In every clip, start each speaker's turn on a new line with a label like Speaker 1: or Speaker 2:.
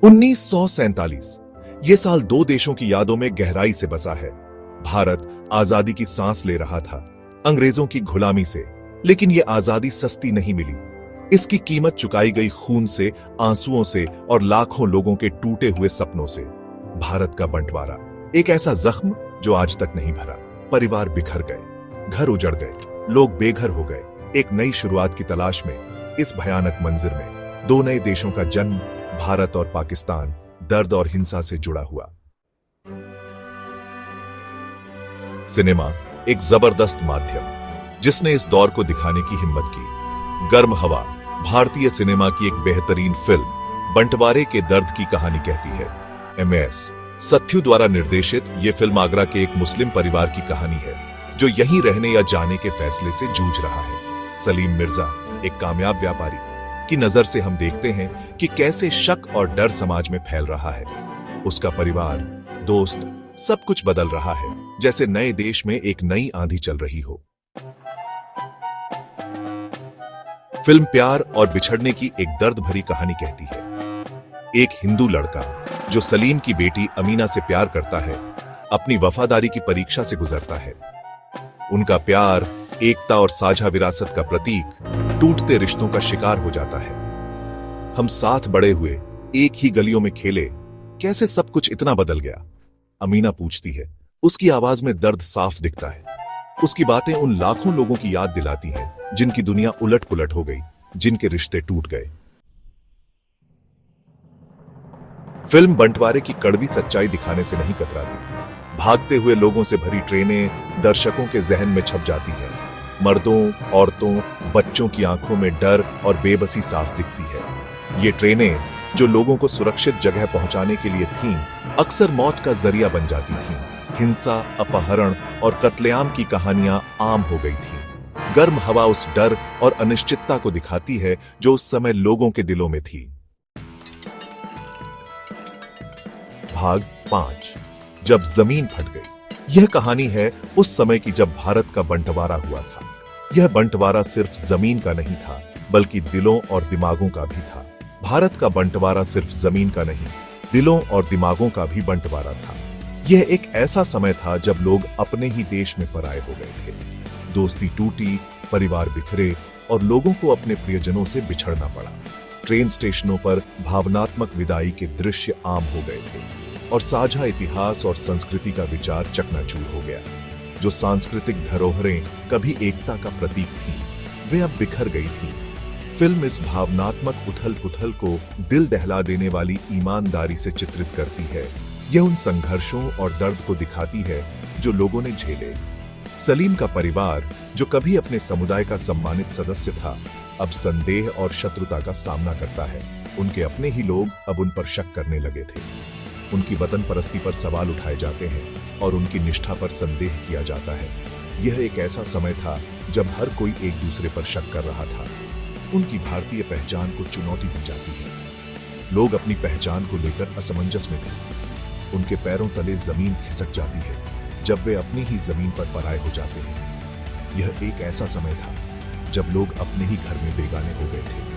Speaker 1: 1947 ये साल दो देशों की यादों में गहराई से बसा है। भारत आजादी की सांस ले रहा था अंग्रेजों की गुलामी से, लेकिन ये आजादी सस्ती नहीं मिली। इसकी कीमत चुकाई गई खून से, आंसुओं से और लाखों लोगों के टूटे हुए सपनों से। भारत का बंटवारा एक ऐसा जख्म जो आज तक नहीं भरा। परिवार बिखर गए, घर उजड़ गए, लोग बेघर हो गए। एक नई शुरुआत की तलाश में इस भयानक मंजिर में दो नए देशों का जन्म, भारत और पाकिस्तान, दर्द और हिंसा से जुड़ा हुआ। सिनेमा एक जबरदस्त माध्यम जिसने इस दौर को दिखाने की हिम्मत की। गर्म हवा भारतीय सिनेमा की एक बेहतरीन फिल्म बंटवारे के दर्द की कहानी कहती है। एमएस सत्यु द्वारा निर्देशित यह फिल्म आगरा के एक मुस्लिम परिवार की कहानी है जो यहीं रहने या जाने के फैसले से जूझ रहा है। सलीम मिर्जा एक कामयाब व्यापारी की नजर से हम देखते हैं कि कैसे शक और डर समाज में फैल रहा है। उसका परिवार, दोस्त, सब कुछ बदल रहा है, जैसे नए देश में एक नई आंधी चल रही हो। फिल्म प्यार और बिछड़ने की एक दर्द भरी कहानी कहती है। एक हिंदू लड़का जो सलीम की बेटी अमीना से प्यार करता है, अपनी वफादारी की परीक्षा से गुजरता है। उनका प्यार एकता और साझा विरासत का प्रतीक टूटते रिश्तों का शिकार हो जाता है। हम साथ बड़े हुए, एक ही गलियों में खेले, कैसे सब कुछ इतना बदल गया? अमीना पूछती है। उसकी आवाज में दर्द साफ दिखता है। उसकी बातें उन लाखों लोगों की याद दिलाती हैं जिनकी दुनिया उलट पुलट हो गई, जिनके रिश्ते टूट गए। फिल्म बंटवारे की कड़वी सच्चाई दिखाने से नहीं कतराती। भागते हुए लोगों से भरी ट्रेनें दर्शकों के जहन में छप जाती हैं। मर्दों, औरतों, बच्चों की आंखों में डर और बेबसी साफ दिखती है। ये ट्रेनें जो लोगों को सुरक्षित जगह पहुंचाने के लिए थीं, अक्सर मौत का जरिया बन जाती थीं। हिंसा, अपहरण और कत्लेआम की कहानियां आम हो गई थीं। गर्म हवा उस डर और अनिश्चितता को दिखाती है जो उस समय लोगों के दिलों में थी। भाग 5, जब जमीन फट गई। यह कहानी है उस समय की जब भारत का बंटवारा हुआ था। यह बंटवारा सिर्फ जमीन का नहीं था, बल्कि दिलों और दिमागों का भी था। भारत का बंटवारा सिर्फ जमीन का नहीं, दिलों और दिमागों का भी बंटवारा था। यह एक ऐसा समय था जब लोग अपने ही देश में पराये हो गए थे। दोस्ती टूटी, परिवार बिखरे और लोगों को अपने प्रियजनों से बिछड़ना पड़ा। ट्रेन स्टेशनों पर भावनात्मक विदाई के दृश्य आम हो गए थे और साझा इतिहास और संस्कृति का विचार चकनाचूर हो गया। जो सांस्कृतिक धरोहरें कभी एकता का प्रतीक थीं, वे अब बिखर गई थीं। फिल्म इस भावनात्मक उथल-पुथल को दिल दहला देने वाली ईमानदारी से चित्रित करती है। यह उन संघर्षों और दर्द को दिखाती है जो लोगों ने झेले। सलीम का परिवार, जो कभी अपने समुदाय का सम्मानित सदस्य था, अब संदेह और शत्रुता का सामना करता है। उनके अपने ही लोग अब उन पर शक करने लगे थे। उनकी वतन परस्ती पर सवाल उठाए जाते हैं और उनकी निष्ठा पर संदेह किया जाता है। यह एक ऐसा समय था जब हर कोई एक दूसरे पर शक कर रहा था। उनकी भारतीय पहचान को चुनौती दी जाती है। लोग अपनी पहचान को लेकर असमंजस में थे। उनके पैरों तले जमीन खिसक जाती है जब वे अपनी ही जमीन पर पराये हो जाते हैं। यह एक ऐसा समय था जब लोग अपने ही घर में बेगाने हो गए थे।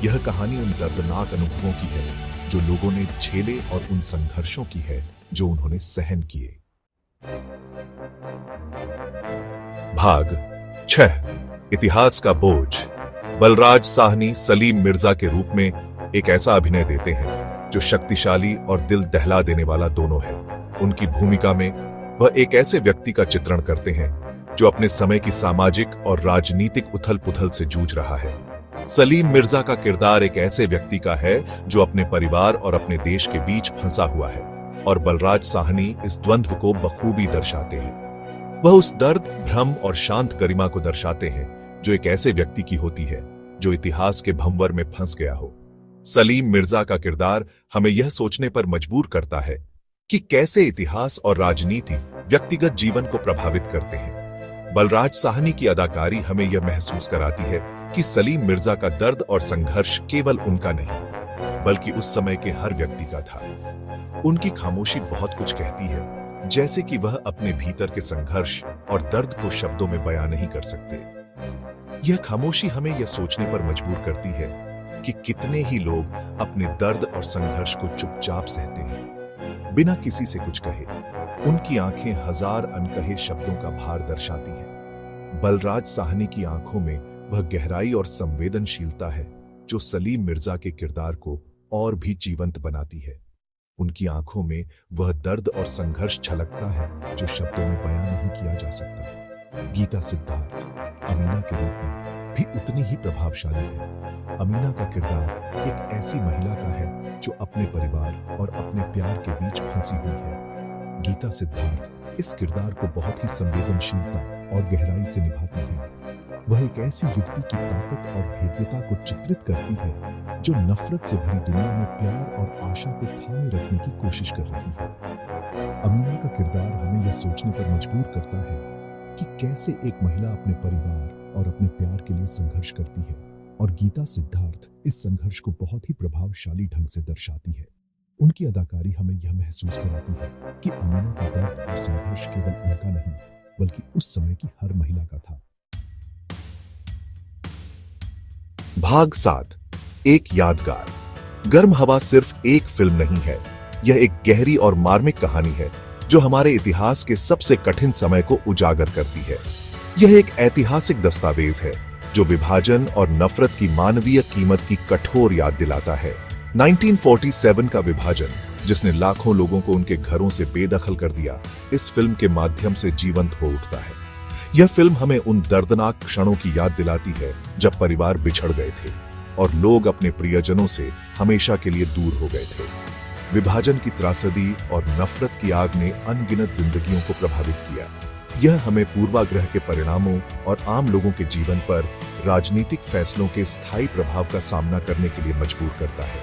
Speaker 1: यह कहानी उन दर्दनाक अनुभवों की है जो लोगों ने झेले और उन संघर्षों की है जो उन्होंने सहन किए। भाग 6, इतिहास का बोझ। बलराज साहनी सलीम मिर्जा के रूप में एक ऐसा अभिनय देते हैं जो शक्तिशाली और दिल दहला देने वाला दोनों है। उनकी भूमिका में वह एक ऐसे व्यक्ति का चित्रण करते हैं जो अपने समय की सामाजिक और राजनीतिक उथल-पुथल से जूझ रहा है। सलीम मिर्जा का किरदार एक ऐसे व्यक्ति का है जो अपने परिवार और अपने देश के बीच फंसा हुआ है, और बलराज साहनी इस द्वंद्व को बखूबी दर्शाते हैं। वह उस दर्द, भ्रम और शांत गरिमा को दर्शाते हैं जो एक ऐसे व्यक्ति की होती है जो इतिहास के भंवर में फंस गया हो। सलीम मिर्जा का किरदार हमें यह सोचने पर मजबूर करता है कि कैसे इतिहास और राजनीति व्यक्तिगत जीवन को प्रभावित करते हैं। बलराज साहनी की अदाकारी हमें यह महसूस कराती है कि सलीम मिर्जा का दर्द और संघर्ष केवल उनका नहीं, बल्कि उस समय के हर व्यक्ति का था। उनकी खामोशी बहुत कुछ कहती है, जैसे कि वह अपने भीतर के संघर्ष और दर्द को शब्दों में बयां नहीं कर सकते। यह खामोशी हमें यह सोचने पर मजबूर करती है कि कितने ही लोग अपने दर्द और संघर्ष को चुपचाप सहते हैं, बिना किसी से कुछ कहे। उनकी आंखें हजार अनकहे शब्दों का भार दर्शाती हैं। बलराज साहनी की आंखों में वह गहराई और संवेदनशीलता है जो सलीम मिर्जा के किरदार को और भी जीवंत बनाती है। उनकी आंखों में वह दर्द और संघर्ष छलकता है जो शब्दों में बयां नहीं किया जा सकता। गीता सिद्धार्थ अमीना के रूप में भी उतनी ही प्रभावशाली है। अमीना का किरदार एक ऐसी महिला का है जो अपने परिवार और अपने प्यार के बीच फंसी हुई है। गीता सिद्धार्थ इस किरदार को बहुत ही संवेदनशीलता और गहराई से निभाती है। वह एक ऐसी युवती की ताकत और भेद्यता को चित्रित करती है जो नफरत से भरी दुनिया में प्यार और आशा को थामे रखने की कोशिश कर रही है। अमीना का किरदार हमें यह सोचने पर मजबूर करता है कि कैसे एक महिला अपने परिवार और अपने प्यार के लिए संघर्ष करती है, और गीता सिद्धार्थ इस संघर्ष को बहुत ही प्रभावशाली ढंग से दर्शाती है। उनकी अदाकारी हमें यह महसूस कराती है कि अमीना का दर्द और संघर्ष केवल उनका नहीं बल्कि उस समय की हर महिला का था। भाग 7 एक यादगार। गर्म हवा सिर्फ एक फिल्म नहीं है, यह एक गहरी और मार्मिक कहानी है जो हमारे इतिहास के सबसे कठिन समय को उजागर करती है। यह एक ऐतिहासिक दस्तावेज है जो विभाजन और नफरत की मानवीय कीमत की कठोर याद दिलाता है। 1947 का विभाजन, जिसने लाखों लोगों को उनके घरों से बेदखल कर दिया, इस फिल्म के माध्यम से जीवंत हो उठता है। यह फिल्म हमें उन दर्दनाक क्षणों की याद दिलाती है जब परिवार बिछड़ गए थे और लोग अपने प्रियजनों से हमेशा के लिए दूर हो गए थे। विभाजन की त्रासदी और नफरत की आग ने अनगिनत जिंदगियों को प्रभावित किया। यह हमें पूर्वाग्रह के परिणामों और आम लोगों के जीवन पर राजनीतिक फैसलों के स्थायी प्रभाव का सामना करने के लिए मजबूर करता है।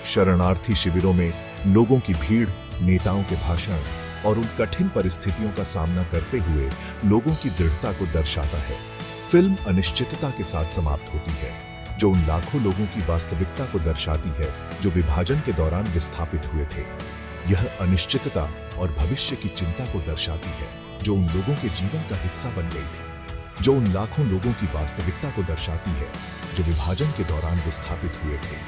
Speaker 1: शरणार्थी शिविरों में लोगों की भीड़, नेताओं के भाषण और उन कठिन परिस्थितियों का सामना करते हुए लोगों की दृढ़ता को दर्शाता है। फिल्म अनिश्चितता के साथ समाप्त होती है, जो उन लाखों लोगों की वास्तविकता को दर्शाती है जो विभाजन के दौरान विस्थापित हुए थे। यह अनिश्चितता और भविष्य की चिंता को दर्शाती है जो उन लोगों के जीवन का हिस्सा बन गई थी, जो उन लाखों लोगों की वास्तविकता को दर्शाती है जो विभाजन के दौरान विस्थापित हुए थे।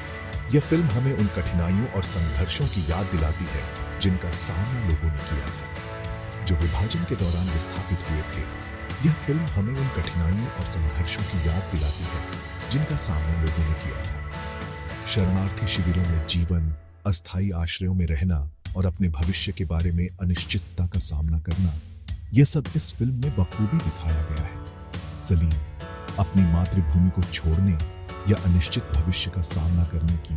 Speaker 1: यह फिल्म हमें उन कठिनाइयों और संघर्षों की याद दिलाती है जिनका सामना लोगों ने किया था, जो विभाजन के दौरान विस्थापित हुए थे। यह फिल्म हमें उन कठिनाइयों और संघर्षों की याद दिलाती है जिनका सामना लोगों ने किया था। शरणार्थी शिविरों में जीवन, अस्थायी आश्रयों में रहना और अपने भविष्य के बारे में अनिश्चितता का सामना करना, यह सब इस फिल्म में बखूबी दिखाया गया है। सलीम अपनी मातृभूमि को छोड़ने या अनिश्चित भविष्य का सामना करने की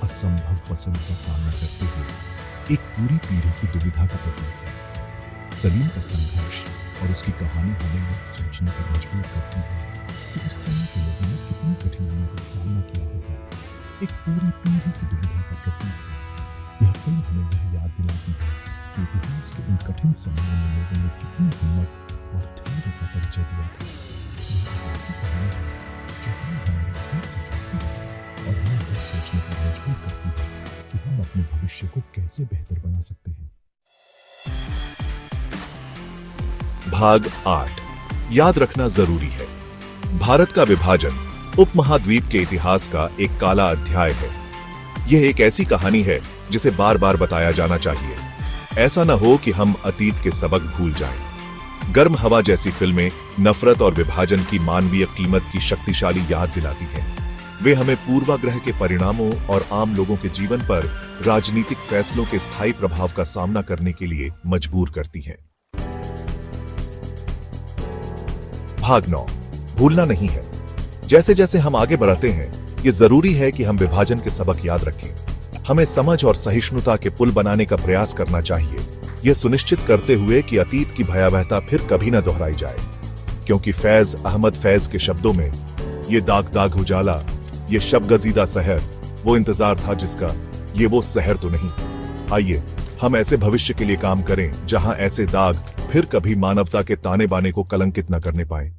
Speaker 1: असंभव पसंद का सामना करते हुए एक पूरी पीढ़ी की दुविधा का प्रतीक है। सलीम का संघर्ष और उसकी कहानी हमें यह सोचने पर मजबूर करती है कि उस समय के लोगों ने कितनी कठिनाइयों का सामना किया होगा। एक पूरी पीढ़ी की दुविधा का प्रतीक है। यह फिल्म हमें यह याद दिलाती है कि इतिहास के उन कठिन समयों में लोगों ने कितनी हिम्मत और धैर्य का परिचय दिया था। यह ऐसी कहानी है जो हमें दिल से छूती है और हमें यह सोचने पर मजबूर करती है कि हम अपने भविष्य को कैसे बेहतर बना सकते हैं। भाग 8 याद रखना जरूरी है। भारत का विभाजन उपमहाद्वीप के इतिहास का एक काला अध्याय है। यह एक ऐसी कहानी है जिसे बार बार बताया जाना चाहिए। ऐसा न हो कि हम अतीत के सबक भूल जाएं। गर्म हवा जैसी फिल्में नफरत और विभाजन की मानवीय कीमत की शक्तिशाली याद दिलाती हैं। वे हमें पूर्वाग्रह के परिणामों और आम लोगों के जीवन पर राजनीतिक फैसलों के स्थायी प्रभाव का सामना करने के लिए मजबूर करती हैं। भाग 9 भूलना नहीं है। जैसे जैसे हम आगे बढ़ते हैं, ये जरूरी है कि हम विभाजन के सबक याद रखें। हमें समझ और सहिष्णुता के पुल बनाने का प्रयास करना चाहिए, यह सुनिश्चित करते हुए कि अतीत की भयावहता फिर कभी न दोहराई जाए। क्योंकि फैज अहमद फैज के शब्दों में, ये दाग दाग उजाला, ये शब गजीदा सहर, वो इंतजार था जिसका, ये वो सहर तो नहीं। आइए हम ऐसे भविष्य के लिए काम करें जहां ऐसे दाग फिर कभी मानवता के ताने बाने को कलंकित न करने पाए।